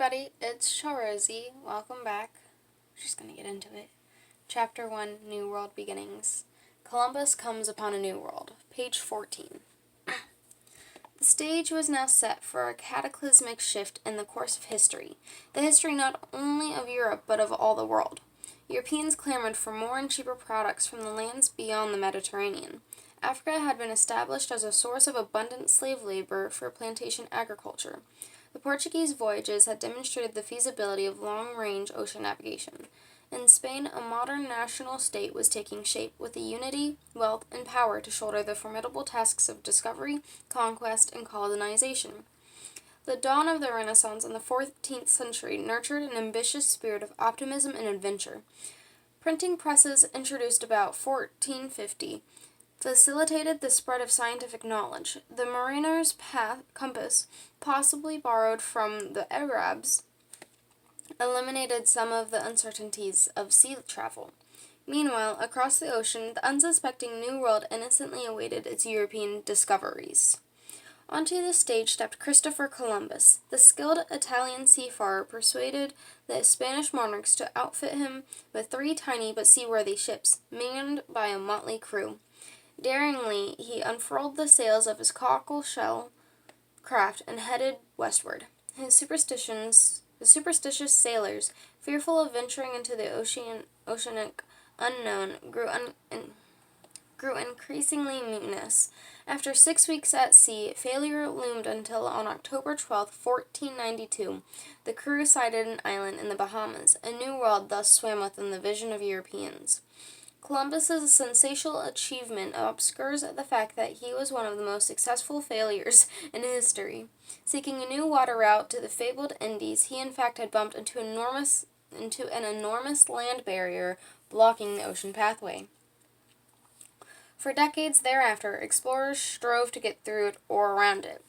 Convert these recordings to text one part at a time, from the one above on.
everybody, it's Sharozy. Welcome back. We're just gonna get into it. Chapter 1, New World Beginnings. Columbus comes upon a new world. Page 14. The stage was now set for a cataclysmic shift in the course of history. The history not only of Europe, but of all the world. Europeans clamored for more and cheaper products from the lands beyond the Mediterranean. Africa had been established as a source of abundant slave labor for plantation agriculture. The Portuguese voyages had demonstrated the feasibility of long-range ocean navigation. In Spain, a modern national state was taking shape, with the unity, wealth, and power to shoulder the formidable tasks of discovery, conquest, and colonization. The dawn of the Renaissance in the 14th century nurtured an ambitious spirit of optimism and adventure. Printing presses, introduced about 1450, facilitated the spread of scientific knowledge. The mariner's compass, possibly borrowed from the Arabs, eliminated some of the uncertainties of sea travel. Meanwhile, across the ocean, the unsuspecting New World innocently awaited its European discoveries. Onto the stage stepped Christopher Columbus. The skilled Italian seafarer persuaded the Spanish monarchs to outfit him with 3 tiny but seaworthy ships, manned by a motley crew. Daringly, he unfurled the sails of his cockle-shell craft and headed westward. His superstitious sailors, fearful of venturing into the oceanic unknown, grew increasingly mutinous. After 6 weeks at sea, failure loomed until on October 12, 1492, the crew sighted an island in the Bahamas. A new world thus swam within the vision of Europeans. Columbus's sensational achievement obscures the fact that he was one of the most successful failures in history. Seeking a new water route to the fabled Indies, he in fact had bumped into an enormous land barrier blocking the ocean pathway. For decades thereafter, explorers strove to get through it or around it.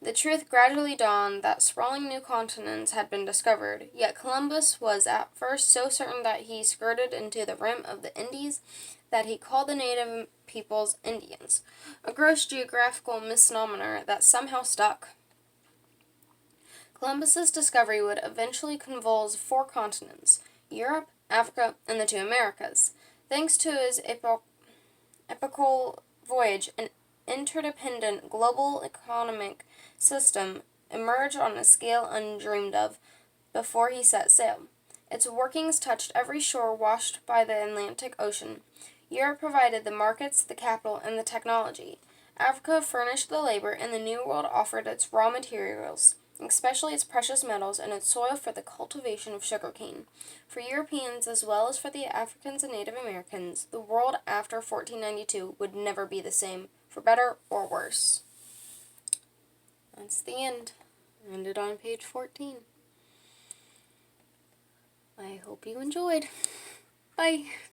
The truth gradually dawned that sprawling new continents had been discovered, yet Columbus was at first so certain that he skirted into the rim of the Indies that he called the native peoples Indians, a gross geographical misnomer that somehow stuck. Columbus's discovery would eventually convulse 4 continents: Europe, Africa, and the 2 Americas. Thanks to his epical voyage, an interdependent global economic system emerged on a scale undreamed of before he set sail. Its workings touched every shore washed by the Atlantic Ocean. Europe provided the markets, the capital, and the technology. Africa furnished the labor, and the New World offered its raw materials, especially its precious metals and its soil for the cultivation of sugarcane. For Europeans, as well as for the Africans and Native Americans, the world after 1492 would never be the same, for better or worse. That's the end. Ended on page 14. I hope you enjoyed. Bye.